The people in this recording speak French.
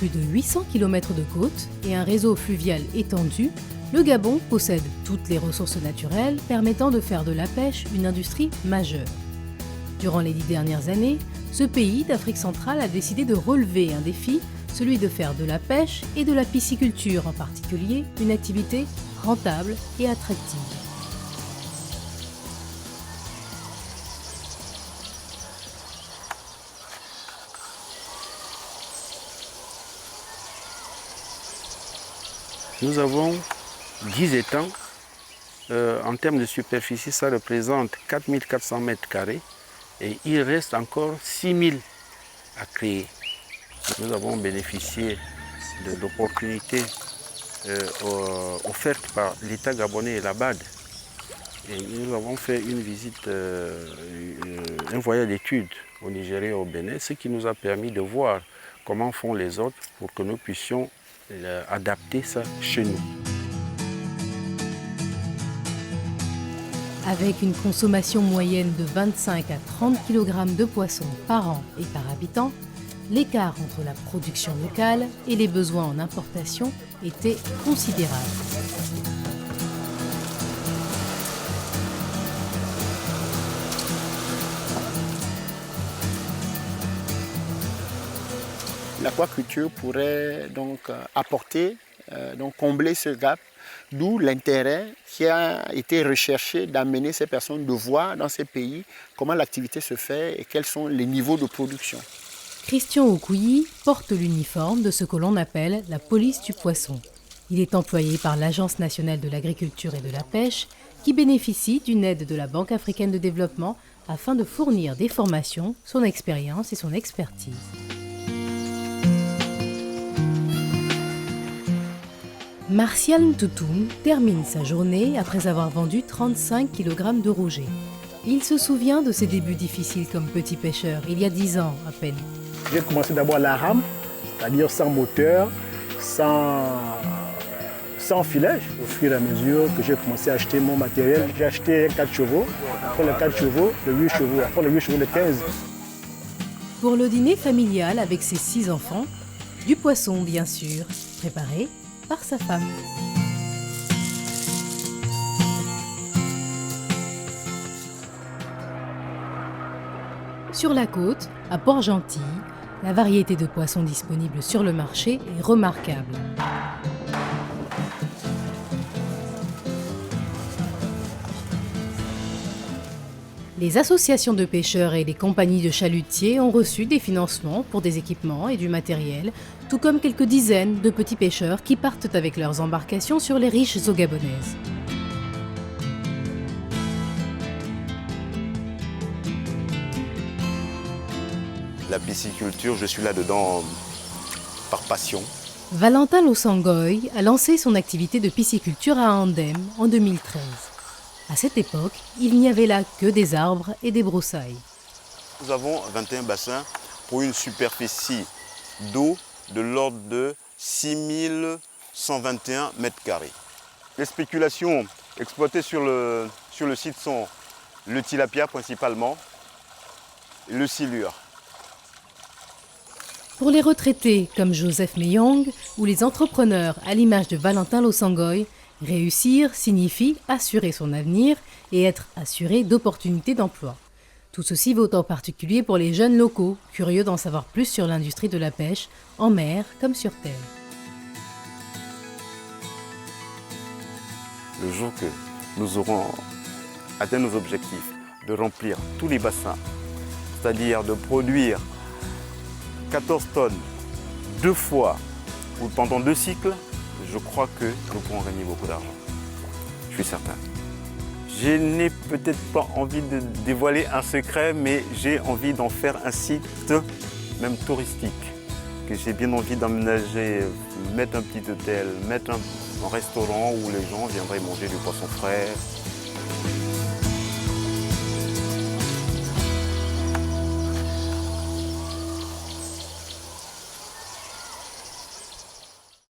plus de 800 km de côte et un réseau fluvial étendu, le Gabon possède toutes les ressources naturelles permettant de faire de la pêche une industrie majeure. Durant les 10 dernières années, ce pays d'Afrique centrale a décidé de relever un défi, celui de faire de la pêche et de la pisciculture en particulier une activité rentable et attractive. Nous avons 10 étangs. En termes de superficie, ça représente 4400 mètres carrés et il reste encore 6000 à créer. Nous avons bénéficié de l'opportunité offerte par l'État gabonais et la BAD. Et nous avons fait une visite, un voyage d'études au Nigeria et au Bénin, ce qui nous a permis de voir comment font les autres pour que nous puissions adapter ça chez nous. Avec une consommation moyenne de 25 à 30 kg de poissons par an et par habitant, l'écart entre la production locale et les besoins en importation était considérable. L'aquaculture pourrait donc apporter, combler ce gap, d'où l'intérêt qui a été recherché d'amener ces personnes de voir dans ces pays comment l'activité se fait et quels sont les niveaux de production. Christian Okouyi porte l'uniforme de ce que l'on appelle la police du poisson. Il est employé par l'Agence nationale de l'agriculture et de la pêche qui bénéficie d'une aide de la Banque africaine de développement afin de fournir des formations, son expérience et son expertise. Martial Ntoutoum termine sa journée après avoir vendu 35 kg de rouget. Il se souvient de ses débuts difficiles comme petit pêcheur, il y a 10 ans à peine. J'ai commencé d'abord à la rame, c'est-à-dire sans moteur, sans filet. Au fur et à mesure que j'ai commencé à acheter mon matériel, j'ai acheté 4 chevaux, après les 4 chevaux, les 8 chevaux, après les 8 chevaux, les 15. Pour le dîner familial avec ses 6 enfants, du poisson bien sûr, préparé par sa femme. Sur la côte, à Port-Gentil, la variété de poissons disponible sur le marché est remarquable. Les associations de pêcheurs et les compagnies de chalutiers ont reçu des financements pour des équipements et du matériel, tout comme quelques dizaines de petits pêcheurs qui partent avec leurs embarcations sur les riches eaux gabonaises. La pisciculture, je suis là-dedans par passion. Valentin Losangoy a lancé son activité de pisciculture à Andem en 2013. À cette époque, il n'y avait là que des arbres et des broussailles. Nous avons 21 bassins pour une superficie d'eau de l'ordre de 6121 mètres carrés. Les spéculations exploitées sur le site sont le tilapia principalement et le silure. Pour les retraités comme Joseph Meyong ou les entrepreneurs à l'image de Valentin Losangoy, réussir signifie assurer son avenir et être assuré d'opportunités d'emploi. Tout ceci vaut en particulier pour les jeunes locaux, curieux d'en savoir plus sur l'industrie de la pêche, en mer comme sur terre. Le jour que nous aurons atteint nos objectifs de remplir tous les bassins, c'est-à-dire de produire 14 tonnes 2 fois ou pendant 2 cycles, je crois que nous pourrons gagner beaucoup d'argent. Je suis certain. Je n'ai peut-être pas envie de dévoiler un secret, mais j'ai envie d'en faire un site, même touristique, que j'ai bien envie d'aménager, mettre un petit hôtel, mettre un restaurant où les gens viendraient manger du poisson frais,